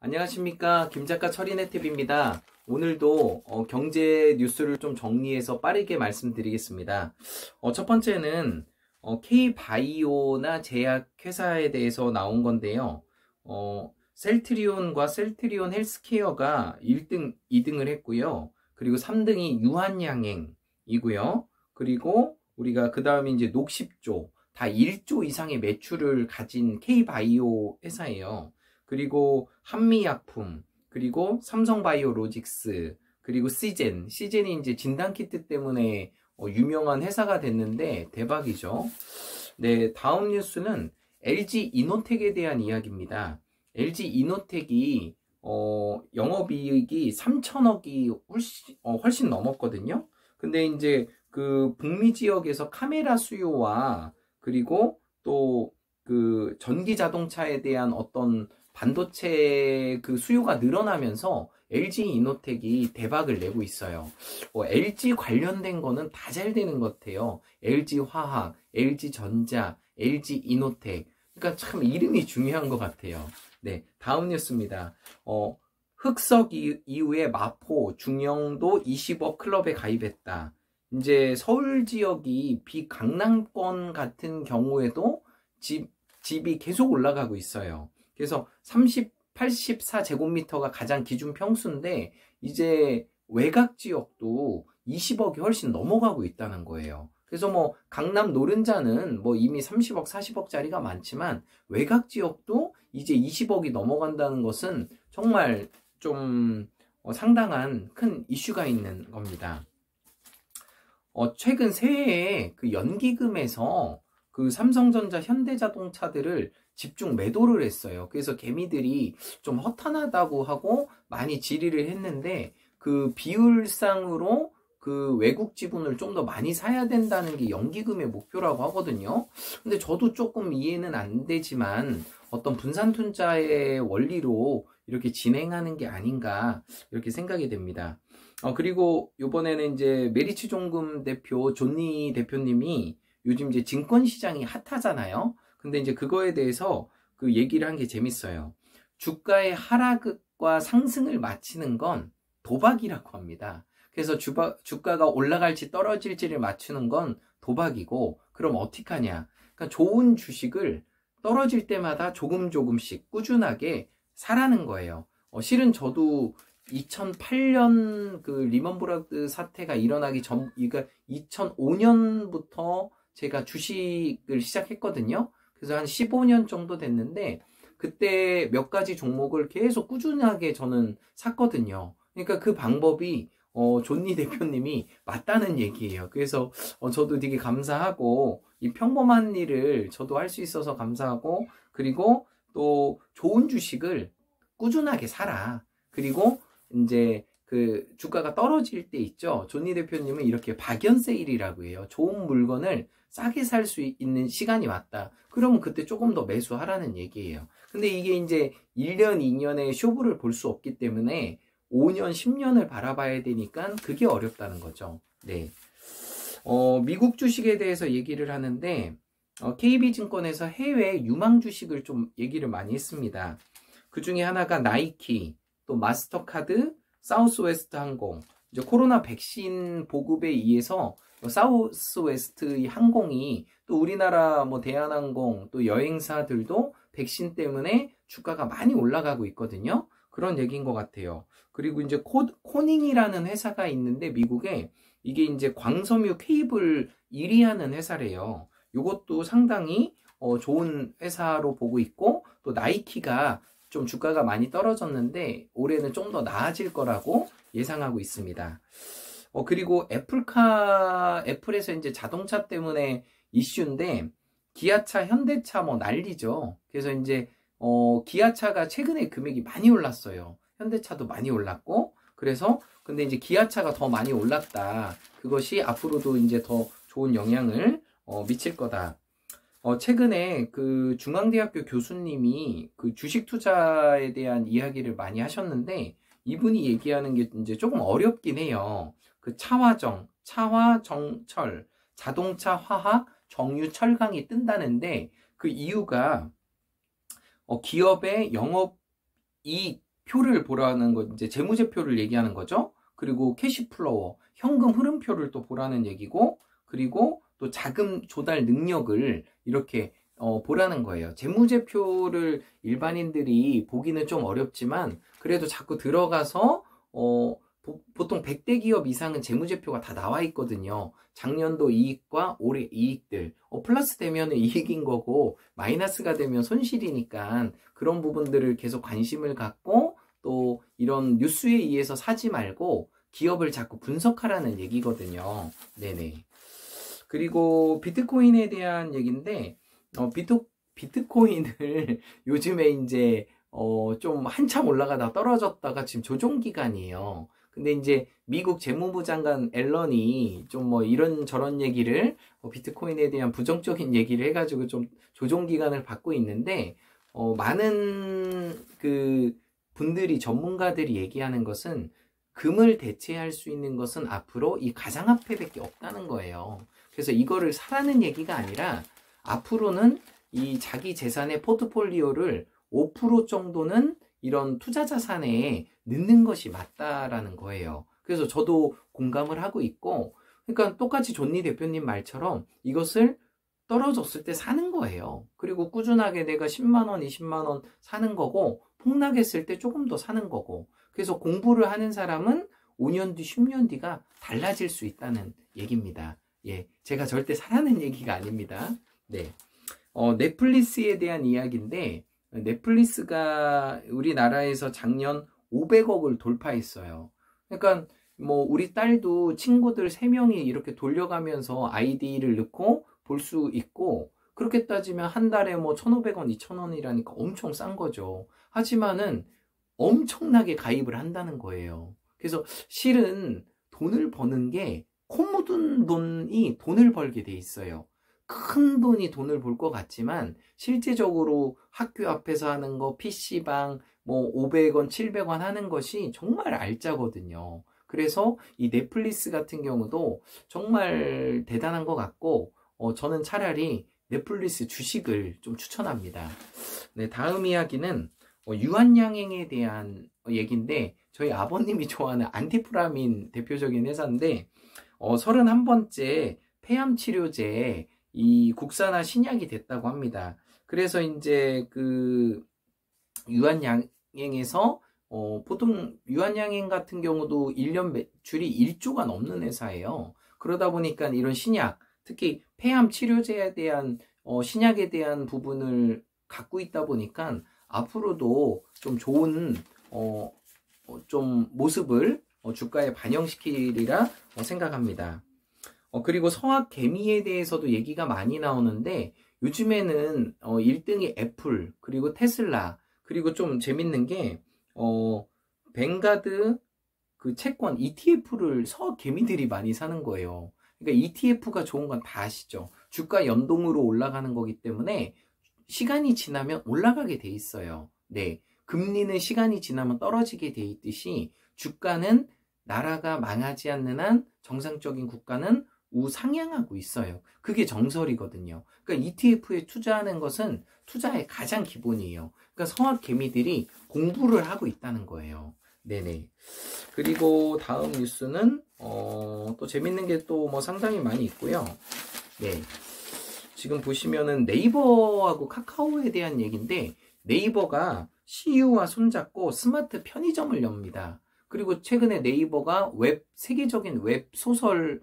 안녕하십니까. 김작가 철인의팁입니다. 오늘도 경제 뉴스를 좀 정리해서 빠르게 말씀드리겠습니다. 첫 번째는 K바이오나 제약회사에 대해서 나온 건데요. 셀트리온과 셀트리온 헬스케어가 1등, 2등을 했고요. 그리고 3등이 유한양행이고요. 그리고 우리가 그 다음에 이제 녹십조, 다 1조 이상의 매출을 가진 K바이오 회사예요. 그리고 한미약품, 그리고 삼성바이오로직스, 그리고 시젠이 이제 진단키트 때문에 유명한 회사가 됐는데 대박이죠. 네, 다음 뉴스는 LG 이노텍에 대한 이야기입니다. LG 이노텍이 영업이익이 3천억이 훨씬 넘었거든요. 근데 이제 그 북미 지역에서 카메라 수요와 그리고 또 그 전기 자동차에 대한 어떤 반도체 그 수요가 늘어나면서 LG 이노텍이 대박을 내고 있어요. LG 관련된 거는 다 잘 되는 것 같아요. LG 화학, LG 전자, LG 이노텍. 그러니까 참 이름이 중요한 것 같아요. 네, 다음 뉴스입니다. 흑석 이후에 마포, 중영도 20억 클럽에 가입했다. 이제 서울 지역이 비강남권 같은 경우에도 집이 계속 올라가고 있어요. 그래서 84제곱미터가 가장 기준 평수인데 이제 외곽 지역도 20억이 훨씬 넘어가고 있다는 거예요. 그래서 뭐 강남 노른자는 뭐 이미 30억, 40억짜리가 많지만 외곽 지역도 이제 20억이 넘어간다는 것은 정말 좀 상당한 큰 이슈가 있는 겁니다. 최근 새해에 그 연기금에서 그 삼성전자, 현대자동차들을 집중 매도를 했어요. 그래서 개미들이 좀 허탄하다고 하고 많이 질의를 했는데 그 비율상으로 그 외국 지분을 좀 더 많이 사야 된다는 게 연기금의 목표라고 하거든요. 근데 저도 조금 이해는 안 되지만 어떤 분산 투자의 원리로 이렇게 진행하는 게 아닌가 이렇게 생각이 됩니다. 그리고 이번에는 이제 메리츠 종금 대표 존니 대표님이 요즘 이제 증권시장이 핫하잖아요. 근데 이제 그거에 대해서 그 얘기를 한 게 재밌어요. 주가의 하락과 상승을 맞추는 건 도박이라고 합니다. 그래서 주가가 올라갈지 떨어질지를 맞추는 건 도박이고, 그럼 어떻게 하냐? 그러니까 좋은 주식을 떨어질 때마다 조금씩 꾸준하게 사라는 거예요. 실은 저도 2008년 그 리먼브라더스 사태가 일어나기 전, 그러니까 2005년부터 제가 주식을 시작했거든요. 그래서 한 15년 정도 됐는데 그때 몇 가지 종목을 계속 꾸준하게 저는 샀거든요. 그러니까 그 방법이 존니 대표님이 맞다는 얘기예요. 그래서 저도 되게 감사하고 이 평범한 일을 저도 할 수 있어서 감사하고, 그리고 또 좋은 주식을 꾸준하게 사라. 그리고 이제 그 주가가 떨어질 때 있죠. 존니 대표님은 이렇게 박연 세일이라고 해요. 좋은 물건을 싸게 살 수 있는 시간이 왔다. 그러면 그때 조금 더 매수하라는 얘기예요. 근데 이게 이제 1년, 2년의 쇼부를 볼 수 없기 때문에 5년, 10년을 바라봐야 되니까 그게 어렵다는 거죠. 네. 미국 주식에 대해서 얘기를 하는데 KB증권에서 해외 유망 주식을 좀 얘기를 많이 했습니다. 그 중에 하나가 나이키, 또 마스터카드, 사우스웨스트 항공. 이제 코로나 백신 보급에 의해서 사우스웨스트 항공이 또 우리나라 뭐 대한항공 또 여행사들도 백신 때문에 주가가 많이 올라가고 있거든요. 그런 얘기인 것 같아요. 그리고 이제 코닝이라는 회사가 있는데 미국에 이게 이제 광섬유 케이블 1위 하는 회사래요. 이것도 상당히 좋은 회사로 보고 있고, 또 나이키가 좀 주가가 많이 떨어졌는데 올해는 좀 더 나아질 거라고 예상하고 있습니다. 그리고 애플에서 이제 자동차 때문에 이슈인데 기아차, 현대차 뭐 난리죠. 그래서 이제 기아차가 최근에 금액이 많이 올랐어요. 현대차도 많이 올랐고, 그래서 근데 이제 기아차가 더 많이 올랐다. 그것이 앞으로도 이제 더 좋은 영향을 미칠 거다. 최근에 그 중앙대학교 교수님이 그 주식 투자에 대한 이야기를 많이 하셨는데 이분이 얘기하는 게 이제 조금 어렵긴 해요. 그 차화정철, 자동차, 화학, 정유, 철강이 뜬다는데 그 이유가 기업의 영업이익 표를 보라는 거, 이제 재무제표를 얘기하는 거죠. 그리고 캐시플로우, 현금 흐름표를 또 보라는 얘기고, 그리고 또 자금 조달 능력을 이렇게 보라는 거예요. 재무제표를 일반인들이 보기는 좀 어렵지만 그래도 자꾸 들어가서 보통 100대 기업 이상은 재무제표가 다 나와 있거든요. 작년도 이익과 올해 이익들 플러스 되면 이익인 거고 마이너스가 되면 손실이니까 그런 부분들을 계속 관심을 갖고 또 이런 뉴스에 의해서 사지 말고 기업을 자꾸 분석하라는 얘기거든요. 네네. 그리고 비트코인에 대한 얘기인데 비트코인을 요즘에 이제 좀 한참 올라가다 떨어졌다가 지금 조정 기간이에요. 근데 이제 미국 재무부 장관 앨런이 좀 뭐 이런저런 얘기를 비트코인에 대한 부정적인 얘기를 해가지고 좀 조정 기간을 받고 있는데 많은 그 분들이 전문가들이 얘기하는 것은 금을 대체할 수 있는 것은 앞으로 이 가상화폐밖에 없다는 거예요. 그래서 이거를 사라는 얘기가 아니라 앞으로는 이 자기 재산의 포트폴리오를 5% 정도는 이런 투자 자산에 넣는 것이 맞다라는 거예요. 그래서 저도 공감을 하고 있고, 그러니까 똑같이 존니 대표님 말처럼 이것을 떨어졌을 때 사는 거예요. 그리고 꾸준하게 내가 10만 원, 20만 원 사는 거고, 폭락했을 때 조금 더 사는 거고, 그래서 공부를 하는 사람은 5년 뒤, 10년 뒤가 달라질 수 있다는 얘기입니다. 예, 제가 절대 사라는 얘기가 아닙니다. 네. 넷플릭스에 대한 이야기인데, 넷플릭스가 우리나라에서 작년 500억을 돌파했어요. 그러니까 뭐 우리 딸도 친구들 3명이 이렇게 돌려가면서 아이디를 넣고 볼 수 있고, 그렇게 따지면 한 달에 뭐 1,500원, 2,000원이라니까 엄청 싼 거죠. 하지만은 엄청나게 가입을 한다는 거예요. 그래서 실은 돈을 버는 게 코 묻은 돈이 돈을 벌게 돼 있어요. 큰 돈이 돈을 벌 것 같지만 실제적으로 학교 앞에서 하는 거, PC방 뭐 500원, 700원 하는 것이 정말 알짜거든요. 그래서 이 넷플릭스 같은 경우도 정말 대단한 것 같고 저는 차라리 넷플릭스 주식을 좀 추천합니다. 네, 다음 이야기는 유한양행에 대한 얘기인데 저희 아버님이 좋아하는 안티프라민 대표적인 회사인데 31번째 폐암 치료제 이 국산화 신약이 됐다고 합니다. 그래서 이제 그 유한양행에서 보통 유한양행 같은 경우도 1년 매출이 1조가 넘는 회사예요. 그러다 보니까 이런 신약, 특히 폐암 치료제에 대한 신약에 대한 부분을 갖고 있다 보니까 앞으로도 좀 좋은 좀 모습을 주가에 반영시키리라 생각합니다. 그리고 성악 개미에 대해서도 얘기가 많이 나오는데 요즘에는 1등이 애플, 그리고 테슬라, 그리고 좀 재밌는 게 뱅가드 그 채권 ETF를 성악 개미들이 많이 사는 거예요. 그러니까 ETF가 좋은 건 다 아시죠? 주가 연동으로 올라가는 거기 때문에 시간이 지나면 올라가게 돼 있어요. 네, 금리는 시간이 지나면 떨어지게 돼 있듯이 주가는 나라가 망하지 않는 한 정상적인 국가는 우상향하고 있어요. 그게 정설이거든요. 그러니까 ETF에 투자하는 것은 투자의 가장 기본이에요. 그러니까 성악 개미들이 공부를 하고 있다는 거예요. 네네. 그리고 다음 뉴스는 또 재밌는 게 또 뭐 상당히 많이 있고요. 네. 지금 보시면은 네이버하고 카카오에 대한 얘기인데 네이버가 CU와 손잡고 스마트 편의점을 엽니다. 그리고 최근에 네이버가 세계적인 웹 소설을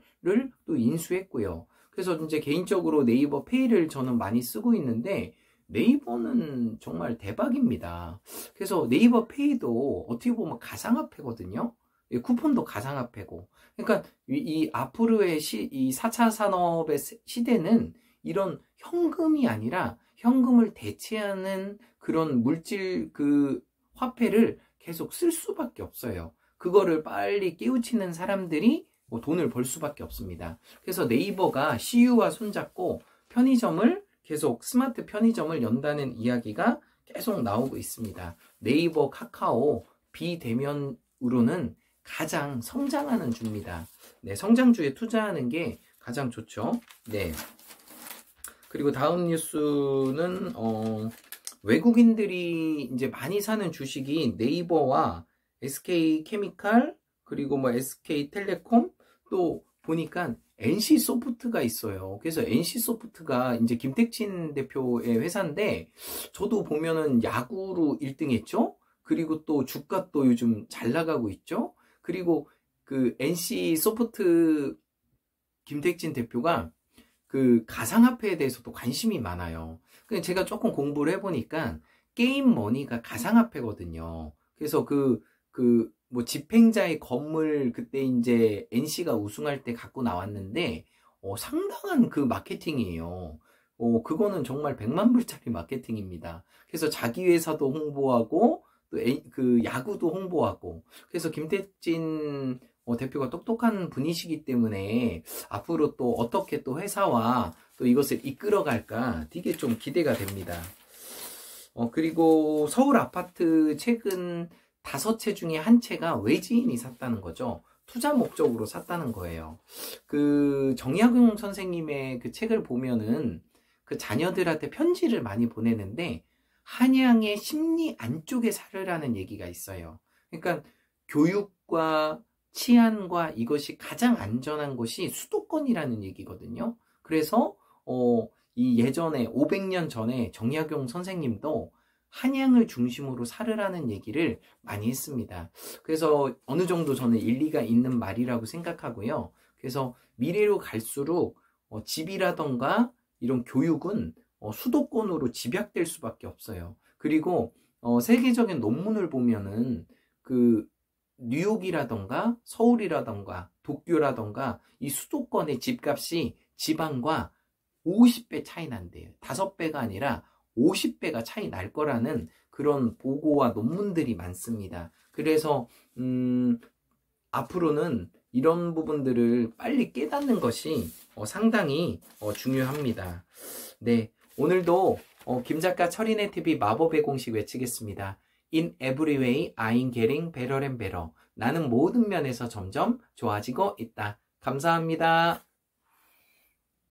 또 인수했고요. 그래서 이제 개인적으로 네이버 페이를 저는 많이 쓰고 있는데 네이버는 정말 대박입니다. 그래서 네이버 페이도 어떻게 보면 가상화폐거든요. 쿠폰도 가상화폐고. 그러니까 이 앞으로의 이 4차 산업의 시대는 이런 현금이 아니라 현금을 대체하는 그런 물질 그 화폐를 계속 쓸 수밖에 없어요. 그거를 빨리 깨우치는 사람들이 돈을 벌 수밖에 없습니다. 그래서 네이버가 CU와 손잡고 편의점을 계속 스마트 편의점을 연다는 이야기가 계속 나오고 있습니다. 네이버, 카카오 비대면으로는 가장 성장하는 주입니다. 네, 성장주에 투자하는 게 가장 좋죠. 네. 그리고 다음 뉴스는 외국인들이 이제 많이 사는 주식이 네이버와 SK케미칼, 그리고 뭐 SK텔레콤, 또 보니까 NC소프트가 있어요. 그래서 NC소프트가 이제 김택진 대표의 회사인데, 저도 보면은 야구로 1등 했죠? 그리고 또 주가 또 요즘 잘 나가고 있죠? 그리고 그 NC소프트 김택진 대표가 그 가상화폐에 대해서도 관심이 많아요. 그래서 제가 조금 공부를 해보니까 게임 머니가 가상화폐거든요. 그래서 뭐 집행자의 건물 그때 이제 NC가 우승할 때 갖고 나왔는데, 상당한 그 마케팅이에요. 그거는 정말 100만 불짜리 마케팅입니다. 그래서 자기 회사도 홍보하고, 또 그 야구도 홍보하고, 그래서 김택진 대표가 똑똑한 분이시기 때문에 앞으로 또 어떻게 또 회사와 또 이것을 이끌어갈까 되게 좀 기대가 됩니다. 그리고 서울 아파트 최근 5채 중에 1채가 외지인이 샀다는 거죠. 투자 목적으로 샀다는 거예요. 그 정약용 선생님의 그 책을 보면은 그 자녀들한테 편지를 많이 보내는데, 한양의 심리 안쪽에 살으라는 얘기가 있어요. 그러니까 교육과 치안과 이것이 가장 안전한 곳이 수도권이라는 얘기거든요. 그래서 이 예전에 500년 전에 정약용 선생님도 한양을 중심으로 살으라는 얘기를 많이 했습니다. 그래서 어느 정도 저는 일리가 있는 말이라고 생각하고요. 그래서 미래로 갈수록 집이라던가 이런 교육은 수도권으로 집약될 수밖에 없어요. 그리고 세계적인 논문을 보면은 그 뉴욕이라던가 서울이라던가 도쿄라던가 이 수도권의 집값이 지방과 50배 차이 난대요. 5배가 아니라 50배가 차이 날 거라는 그런 보고와 논문들이 많습니다. 그래서 앞으로는 이런 부분들을 빨리 깨닫는 것이 상당히 중요합니다. 네, 오늘도 김 작가 철인의 TV 마법의 공식 외치겠습니다. In every way, I'm getting better and better. 나는 모든 면에서 점점 좋아지고 있다. 감사합니다.